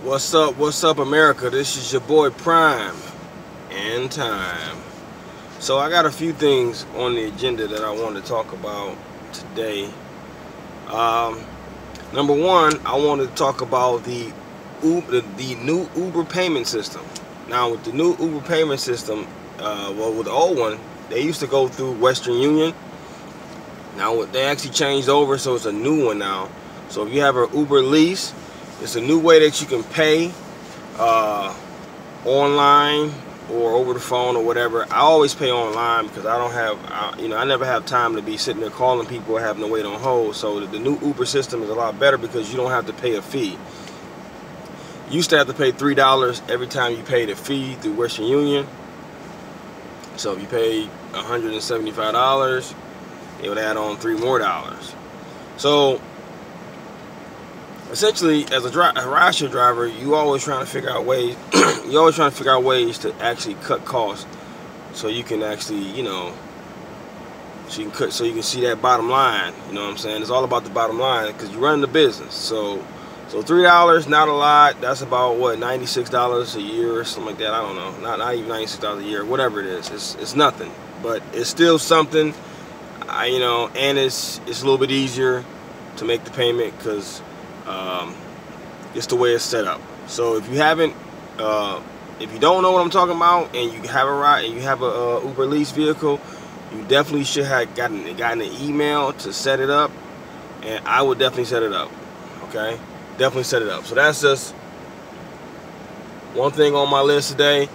What's up, America? This is your boy Prime and Time. So I got a few things on the agenda that I want to talk about today. Number one, I wanted to talk about the new Uber payment system. Now, with the new Uber payment system, with the old one, they used to go through Western Union. Now they actually changed over, so it's a new one now. So if you have an Uber lease, it's a new way that you can pay online or over the phone or whatever. I always pay online because I don't have, I never have time to be sitting there calling people or having to wait on hold. So the new Uber system is a lot better because you don't have to pay a fee. You used to have to pay $3 every time you paid a fee through Western Union. So if you paid $175, it would add on $3 more. So essentially, as a rideshare driver, you always trying to figure out ways. You always trying to figure out ways to actually cut costs, so you can actually, so you can see that bottom line. You know what I'm saying? It's all about the bottom line because you're running the business. So $3, not a lot. That's about what, $96 a year or something like that. I don't know. Not even $96 a year. Whatever it is, it's nothing. But it's still something. And it's a little bit easier to make the payment because it's the way it's set up. So if you haven't, if you don't know what I'm talking about, and you have a Uber lease vehicle, you definitely should have gotten an email to set it up, and I would definitely set it up. Okay, definitely set it up. So that's just one thing on my list today.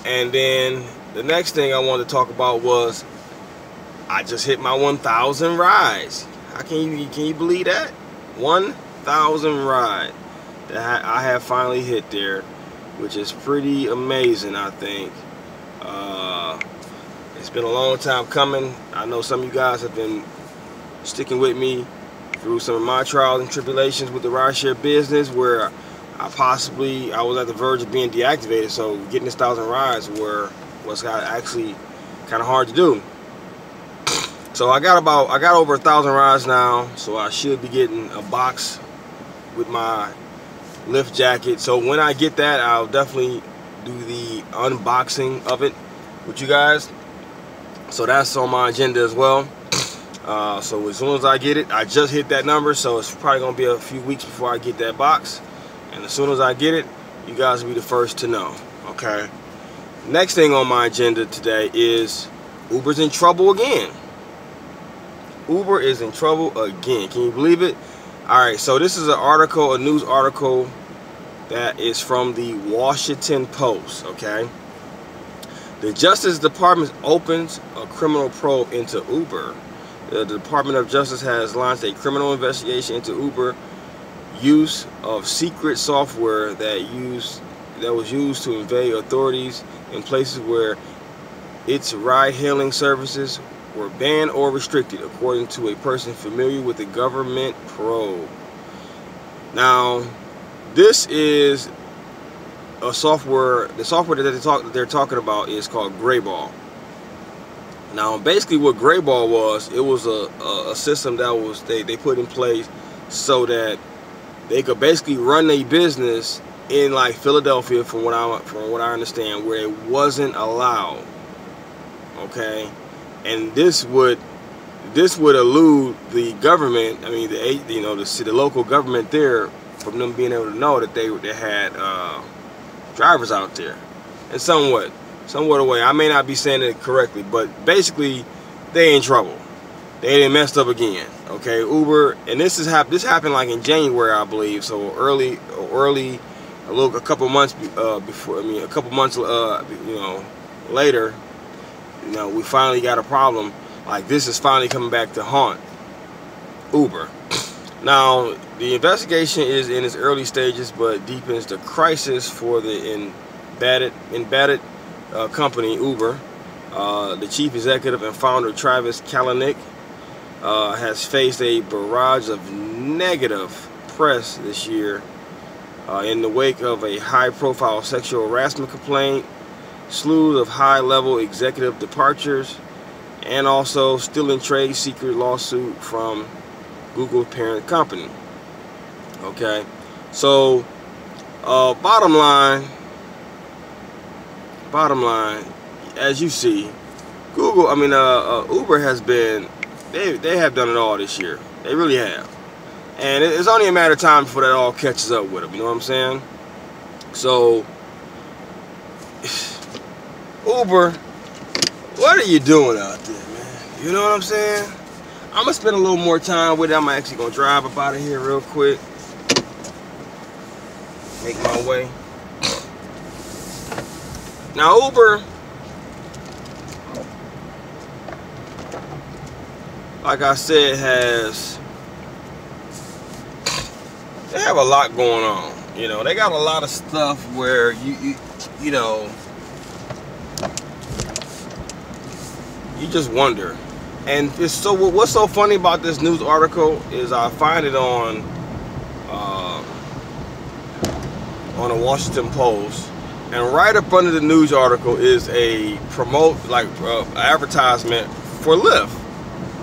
And then the next thing I wanted to talk about was I just hit my 1,000 rides. How can you believe that? 1,000 rides that I have finally hit there, which is pretty amazing. I think it's been a long time coming. I know some of you guys have been sticking with me through some of my trials and tribulations with the rideshare business, where I was at the verge of being deactivated. So getting this 1,000 rides was actually kind of hard to do. So I got over 1,000 rides now, so I should be getting a box with my lift jacket. So when I get that, I'll definitely do the unboxing of it with you guys. So that's on my agenda as well. So as soon as I get it, I just hit that number, so it's probably gonna be a few weeks before I get that box. And as soon as I get it, you guys will be the first to know. Okay. Next thing on my agenda today is Uber's in trouble again. Uber is in trouble again. Can you believe it? Alright, so this is a news article that is from the Washington Post, okay? The Justice Department opens a criminal probe into Uber. The Department of Justice has launched a criminal investigation into Uber use of secret software that was used to evade authorities in places where its ride-hailing services were banned or restricted, according to a person familiar with the government probe. Now, this is a software. The software that they're talking about is called Greyball. Now, basically, what Greyball was, it was a system that they put in place so that they could basically run a business in like Philadelphia, from what I understand, where it wasn't allowed. Okay. And this would elude the government. I mean, the local government there, from them being able to know that they had drivers out there, and somewhat away. I may not be saying it correctly, but basically, they in trouble. They done messed up again. Okay, Uber, and this happened like in January, I believe. So a couple months before. I mean, a couple months later. We finally got a problem. Like, this is finally coming back to haunt Uber. Now, the investigation is in its early stages, but deepens the crisis for the embedded company Uber. The chief executive and founder, Travis Kalanick, has faced a barrage of negative press this year in the wake of a high-profile sexual harassment complaint, slews of high-level executive departures, and also stealing trade secret lawsuit from Google's parent company. Okay, so Bottom line, as you see, Uber has been, they have done it all this year. They really have. And it's only a matter of time before that all catches up with them, you know what I'm saying? So, Uber, what are you doing out there, man? You know what I'm saying? I'm gonna spend a little more time with it. I'm actually gonna drive up out of here real quick. Make my way. Now Uber, like I said, they have a lot going on. You know, they got a lot of stuff where you know, you just wonder. And it's so, what's so funny about this news article is I find it on the Washington Post, and right up under the news article is a advertisement for Lyft.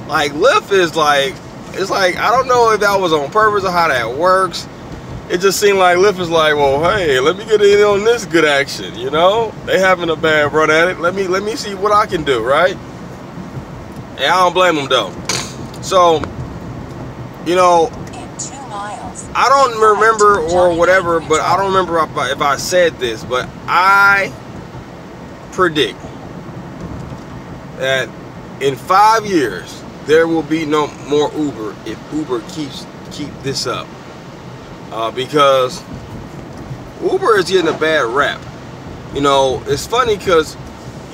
Like Lyft is like, it's like, I don't know if that was on purpose or how that works. It just seemed like Lyft is like, well, hey, let me get in on this good action, you know? They having a bad run at it. Let me see what I can do, right? And I don't blame them though. So, you know, I don't remember or whatever, but I don't remember if I said this, but I predict that in 5 years there will be no more Uber if Uber keep this up, because Uber is getting a bad rap. You know, it's funny because,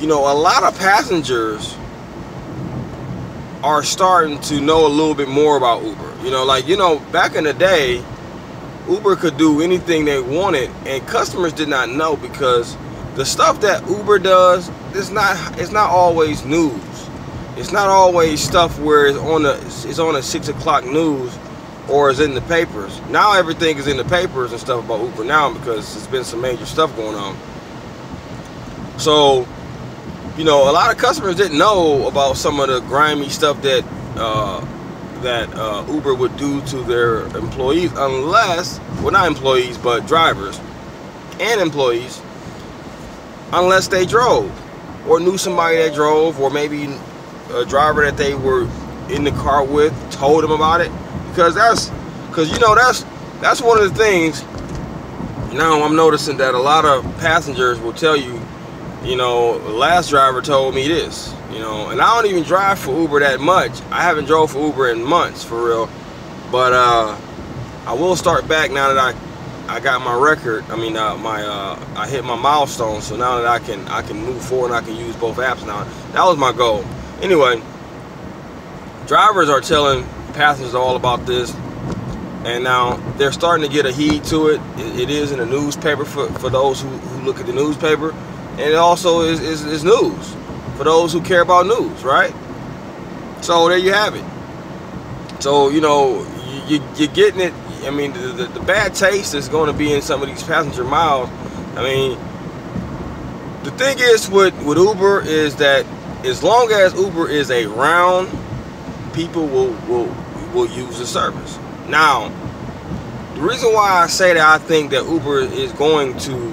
you know, a lot of passengers are starting to know a little bit more about Uber. You know, like, you know, back in the day, Uber could do anything they wanted, and customers did not know, because the stuff that Uber does is it's not always news. It's not always stuff where it's on a 6 o'clock news or is in the papers. Now everything is in the papers and stuff about Uber now, because there's been some major stuff going on. So, you know, a lot of customers didn't know about some of the grimy stuff that Uber would do to their employees, unless, well, not employees, but drivers and employees, unless they drove or knew somebody that drove, or maybe a driver that they were in the car with told them about it. Because you know, that's one of the things. Now I'm noticing that a lot of passengers will tell you, you know, the last driver told me this, you know, and I don't even drive for Uber that much. I haven't drove for Uber in months, for real. But I will start back now that I got my record. I mean, I hit my milestone, so now that I can move forward and I can use both apps now. That was my goal. Anyway, drivers are telling passengers all about this, and now they're starting to get a heed to it. It is in the newspaper for those who look at the newspaper, and it also is news for those who care about news, right? So there you have it. So, you know, you're getting it. I mean, the bad taste is going to be in some of these passenger miles. I mean, the thing is with Uber is that as long as Uber is around, people will use the service. Now, the reason why I say that I think that Uber is going to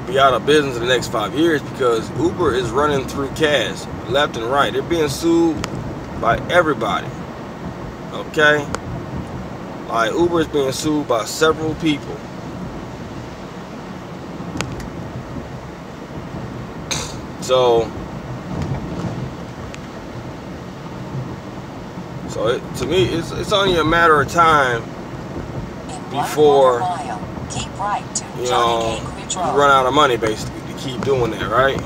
be out of business in the next 5 years, because Uber is running through cash left and right. They're being sued by everybody. Okay? Like, Uber is being sued by several people. So to me, it's only a matter of time before, you know, you run out of money, basically, to keep doing that, right?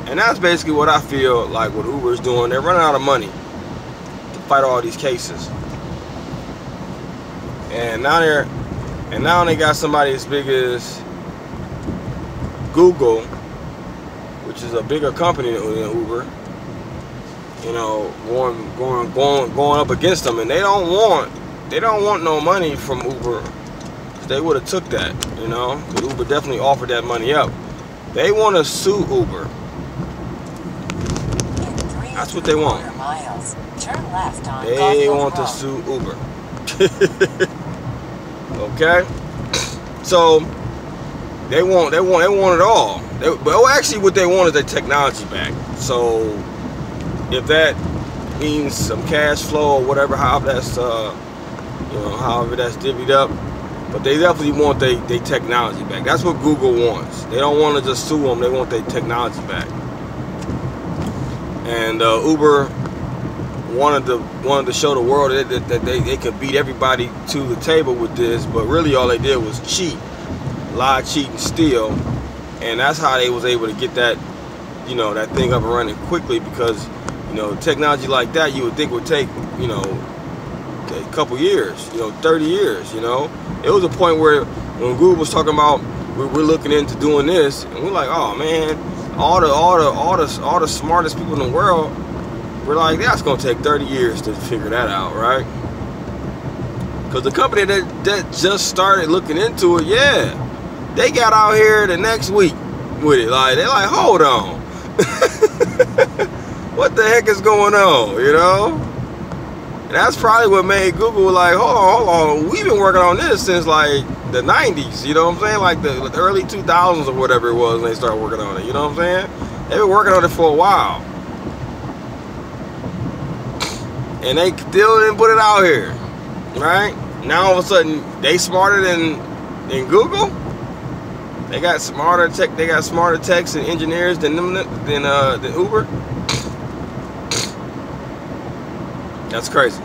And that's basically what I feel like what Uber is doing. They're running out of money to fight all these cases. And now they got somebody as big as Google, which is a bigger company than Uber, you know, going up against them, and they don't want no money from Uber, because they would have took that, you know. Uber definitely offered that money up. They want to sue Uber. That's what they want. They want to sue Uber. Okay. So they want it all. But actually, what they want is their technology back. So if that means some cash flow or whatever, however that's however that's divvied up, but they definitely want their technology back. That's what Google wants. They don't want to just sue them. They want their technology back. And Uber wanted to show the world that they could beat everybody to the table with this, but really all they did was cheat, lie, cheat, and steal, and that's how they was able to get that, that thing up and running quickly, because, technology like that you would think would take, a couple years, 30 years, It was a point where when Google was talking about we're looking into doing this, and we're like, oh man, all the smartest people in the world, we're like, that's gonna take 30 years to figure that out, right? Because the company that just started looking into it, yeah, they got out here the next week with it. Like, they're like, hold on. What the heck is going on, And that's probably what made Google like, hold on, we've been working on this since like the 90s, you know what I'm saying? Like the early 2000s or whatever it was when they started working on it, you know what I'm saying? They've been working on it for a while. And they still didn't put it out here, right? Now all of a sudden they smarter than Google. They got smarter tech. They got smarter techs and engineers than Uber. That's crazy.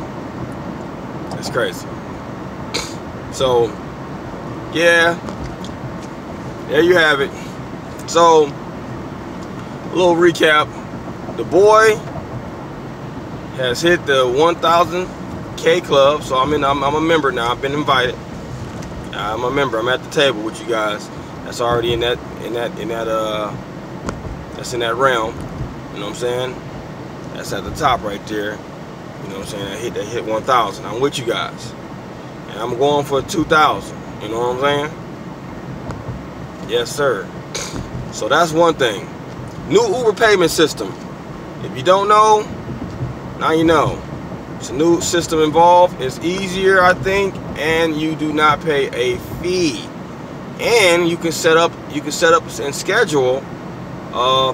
That's crazy. So yeah, there you have it. So a little recap. The boy has hit the 1,000K club, so I'm a member now. I've been invited. I'm a member. I'm at the table with you guys. That's already that's in that realm. You know what I'm saying? That's at the top right there. You know what I'm saying? That hit 1,000. I'm with you guys, and I'm going for 2,000. You know what I'm saying? Yes, sir. So that's one thing. New Uber payment system. If you don't know, now you know. It's a new system involved. It's easier, I think, and you do not pay a fee. And you can set up and schedule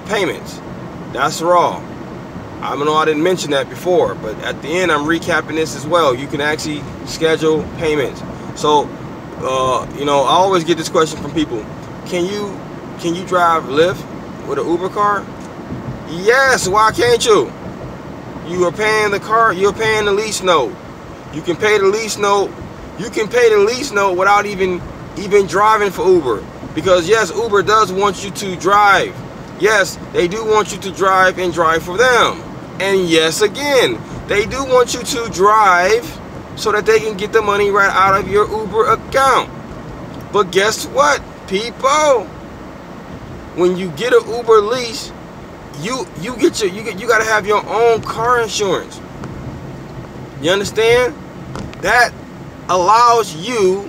payments. That's raw. I know I didn't mention that before, but at the end I'm recapping this as well. You can actually schedule payments. So I always get this question from people. Can you drive Lyft with an Uber car? Yes, why can't you? You are paying the car, you're paying the lease note. You can pay the lease note. You can pay the lease note without even driving for Uber. Because yes, Uber does want you to drive. Yes, they do want you to drive and drive for them. And yes, again, they do want you to drive so that they can get the money right out of your Uber account. But guess what, people? When you get an Uber lease, you gotta have your own car insurance. You understand? That allows you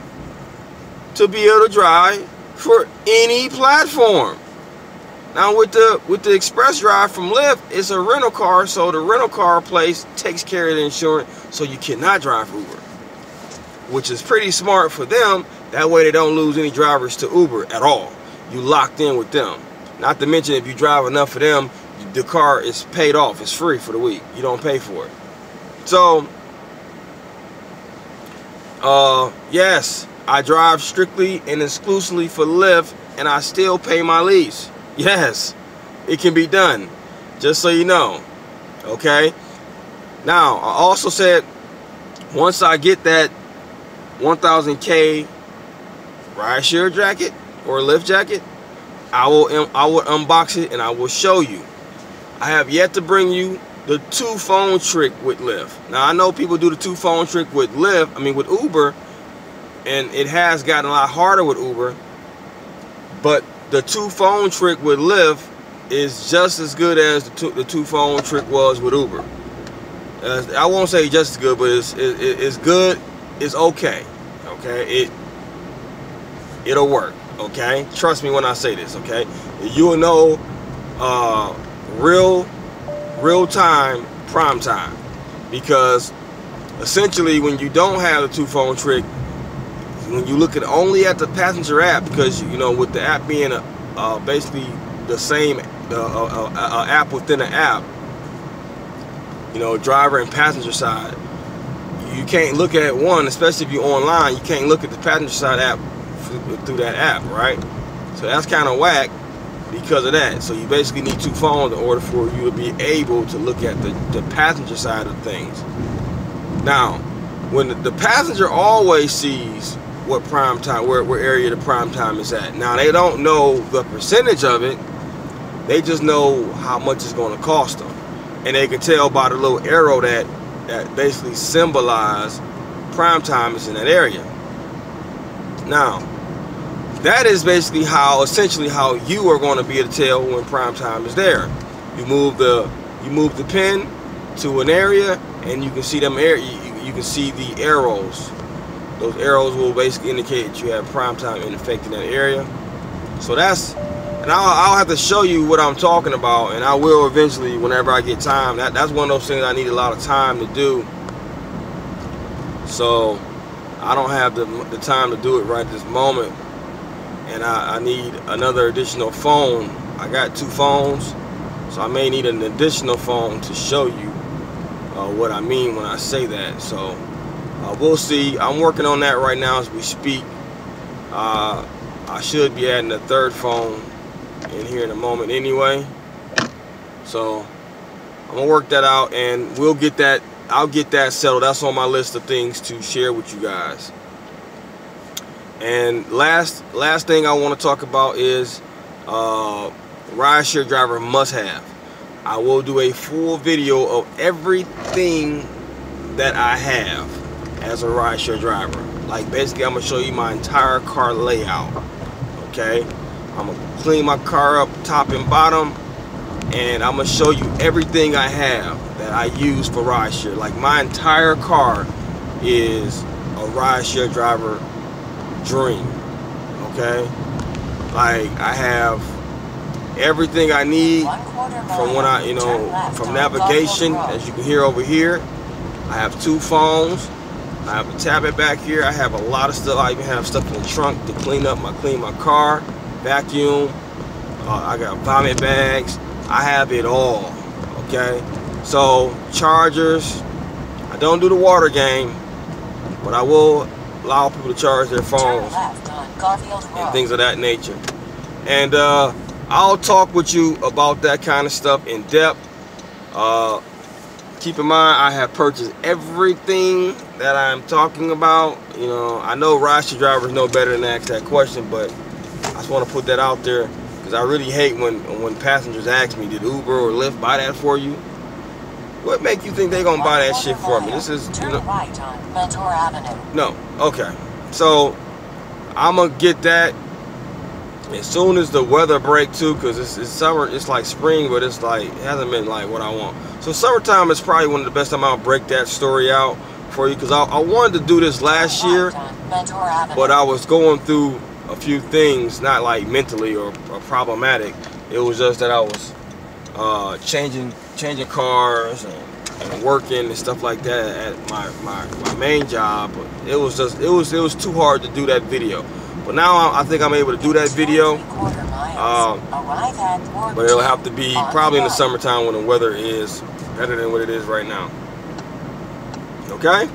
to be able to drive for any platform. Now with the express drive from Lyft, it's a rental car, so the rental car place takes care of the insurance, so you cannot drive Uber, which is pretty smart for them. That way they don't lose any drivers to Uber at all. You locked in with them. Not to mention, if you drive enough for them, the car is paid off. It's free for the week. You don't pay for it. So yes, I drive strictly and exclusively for Lyft, and I still pay my lease. Yes, it can be done, just so you know. Okay, now I also said once I get that 1,000K rideshare jacket or Lyft jacket, I will unbox it and I will show you. I have yet to bring you the 2-phone trick with Lyft. Now I know people do the 2-phone trick with with Uber, and it has gotten a lot harder with Uber, but the 2-phone trick with Lyft is just as good as the 2-phone trick was with Uber. I won't say just as good, but it's good. It's okay. Okay, it'll work. Okay, trust me when I say this. Okay, you will know real time, prime time, because essentially when you don't have the 2-phone trick, when you look at only at the passenger app, because you know, with the app being basically the same app within an app, you know, driver and passenger side, you can't look at one, especially if you're online. You can't look at the passenger side app through that app, right? So that's kind of whack because of that. So you basically need two phones in order for you to be able to look at the passenger side of things. Now, when the passenger always sees what prime time, where area the prime time is at. Now, they don't know the percentage of it. They just know how much it's going to cost them, and they can tell by the little arrow that basically symbolize prime time is in that area. Now, that is basically essentially how you are going to be able to tell when prime time is there. You move the pin to an area, and you can see them you can see the arrows. Those arrows will basically indicate that you have prime time in effect in that area. So and I'll have to show you what I'm talking about, and I will eventually whenever I get time. That's one of those things I need a lot of time to do. So I don't have the time to do it right this moment, and I need another additional phone. I got two phones, so I may need an additional phone to show you what I mean when I say that. So we'll see. I'm working on that right now as we speak. I should be adding a third phone in here in a moment anyway. So I'm gonna work that out, and we'll get that. I'll get that settled. That's on my list of things to share with you guys. And last thing I want to talk about is rideshare driver must-have. I will do a full video of everything that I have as a rideshare driver. Like basically, I'm gonna show you my entire car layout. Okay, I'm gonna clean my car up top and bottom, and I'm gonna show you everything I have that I use for rideshare. Like my entire car is a rideshare driver dream. Okay, like I have everything I need from when from navigation, as you can hear over here. I have two phones. I have a tablet back here. I have a lot of stuff. I even have stuff in the trunk to clean my car, vacuum. I got vomit bags. I have it all. Okay, so chargers. I don't do the water game, but I will allow people to charge their phones and things of that nature. And I'll talk with you about that kind of stuff in depth. Keep in mind, I have purchased everything that I'm talking about. You know, I know rideshare drivers know better than to ask that question, but I just want to put that out there because I really hate when passengers ask me, did Uber or Lyft buy that for you? What make you think they're gonna buy that shit for me? This is, you know, right on Mentor Avenue. No, okay. So I'm gonna get that as soon as the weather break too, because it's summer. It's like spring, but it's like it hasn't been like what I want. So summertime is probably one of the best time I'll break that story out for you, because I wanted to do this last year, but I was going through a few things, not like mentally or problematic. It was just that I was changing cars and working and stuff like that at my main job. But it was too hard to do that video. But now I think I'm able to do that video, but it'll have to be probably in the summertime when the weather is better than what it is right now. Okay?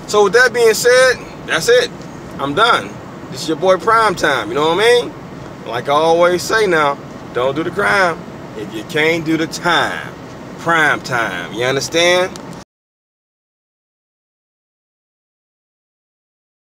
So with that being said, that's it. I'm done. This is your boy Prime Time, you know what I mean? Like I always say now, don't do the crime if you can't do the time. Prime time, you understand?